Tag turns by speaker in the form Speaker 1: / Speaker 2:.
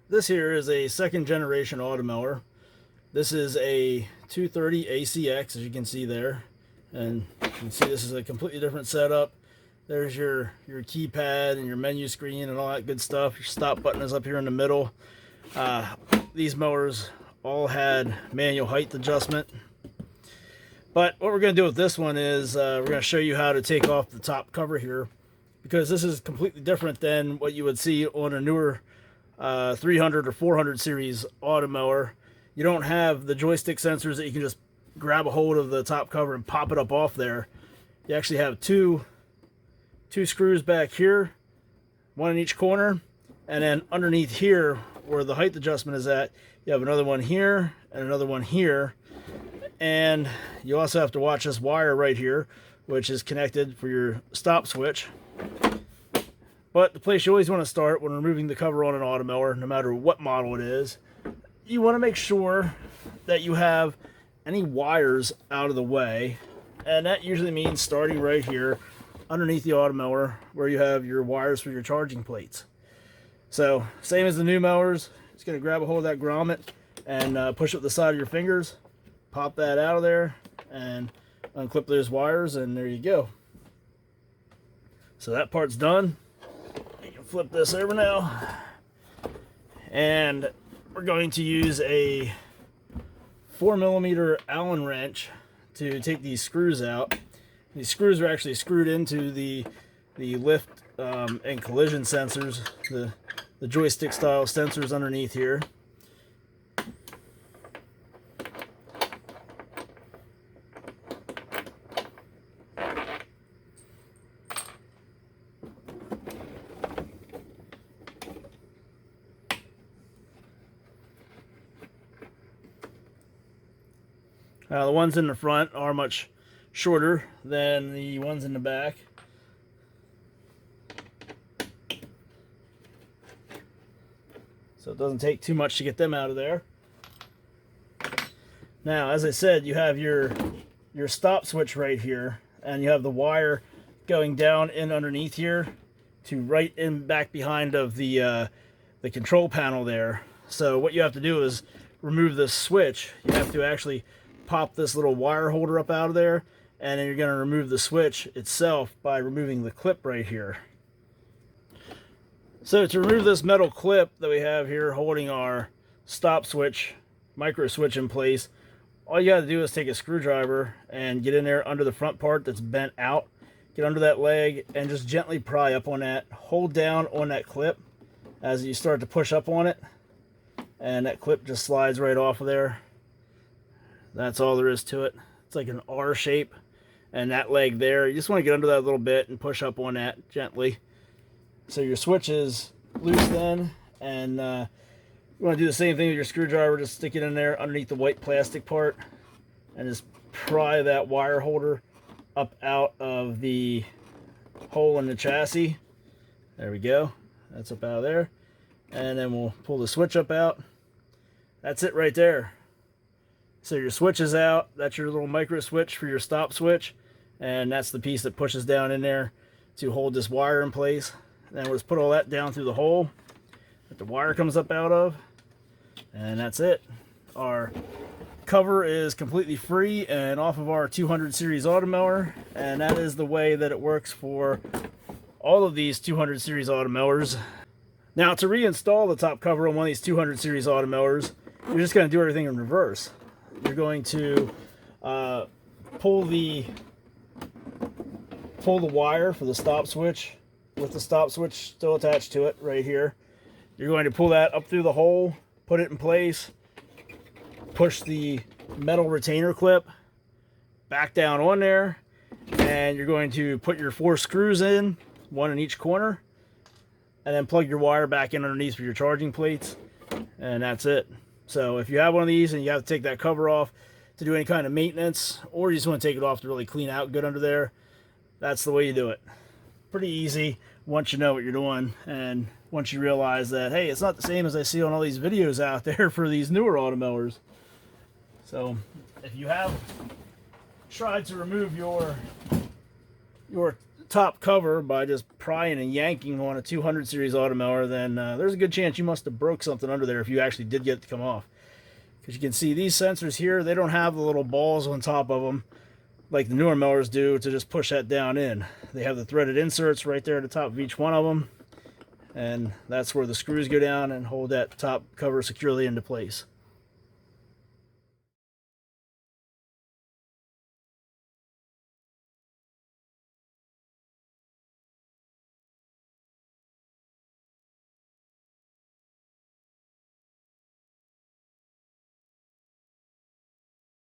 Speaker 1: This here is a second generation Automower. This is a 230 ACX, as you can see there. And you can see this is a completely different setup. There's your keypad and your menu screen and all that good stuff. Your stop button is up here in the middle. These mowers all had manual height adjustment. But what we're going to do with this one is we're going to show you how to take off the top cover here, because this is completely different than what you would see on a newer 300 or 400 series Automower. You don't have the joystick sensors that you can just grab a hold of the top cover and pop it up off there. You actually have two screws back here, one in each corner, and then underneath here where the height adjustment is at, you have another one here and another one here. And you also have to watch this wire right here, which is connected for your stop switch. But the place you always want to start when removing the cover on an Automower, no matter what model it is, you want to make sure that you have any wires out of the way. And that usually means starting right here underneath the Automower where you have your wires for your charging plates. So same as the new mowers, just going to grab a hold of that grommet and push it with the side of your fingers. Pop that out of there and unclip those wires, and there you go. So that part's done. You can flip this over now. And we're going to use a 4mm Allen wrench to take these screws out. These screws are actually screwed into the lift and collision sensors, the joystick style sensors underneath here. The ones in the front are much shorter than the ones in the back. So it doesn't take too much to get them out of there. Now, as I said, you have your stop switch right here, and you have the wire going down in underneath here to right in back behind of the control panel there. So what you have to do is remove this switch. You have to actually pop this little wire holder up out of there, and then you're going to remove the switch itself by removing the clip right here. So to remove this metal clip that we have here holding our stop switch, micro switch in place, all you got to do is take a screwdriver and get in there under the front part that's bent out. Get under that leg and just gently pry up on that. Hold down on that clip as you start to push up on it, and that clip just slides right off of there. That's all there is to it. It's like an R shape, and that leg there, you just want to get under that a little bit and push up on that gently. So your switch is loose then, and you want to do the same thing with your screwdriver. Just stick it in there underneath the white plastic part and just pry that wire holder up out of the hole in the chassis. There we go. That's up out of there. And then we'll pull the switch up out. That's it right there. So your switch is out. That's your little micro switch for your stop switch, and that's the piece that pushes down in there to hold this wire in place. And then we'll just put all that down through the hole that the wire comes up out of, and that's it. Our cover is completely free and off of our 200 series Automower, and that is the way that it works for all of these 200 series Automowers. Now, to reinstall the top cover on one of these 200 series Automowers, you're just going to do everything in reverse. You're going to pull the wire for the stop switch with the stop switch still attached to it right here. You're going to pull that up through the hole, put it in place, push the metal retainer clip back down on there, and you're going to put your 4 screws in, one in each corner, and then plug your wire back in underneath for your charging plates, and that's it. So if you have one of these and you have to take that cover off to do any kind of maintenance, or you just want to take it off to really clean out good under there, that's the way you do it. Pretty easy once you know what you're doing, and once you realize that, hey, it's not the same as I see on all these videos out there for these newer Automowers. So if you have tried to remove your top cover by just prying and yanking on a 200 series Automower, then there's a good chance you must have broke something under there if you actually did get it to come off. Because you can see these sensors here, they don't have the little balls on top of them like the newer mowers do to just push that down in. They have the threaded inserts right there at the top of each one of them, and that's where the screws go down and hold that top cover securely into place.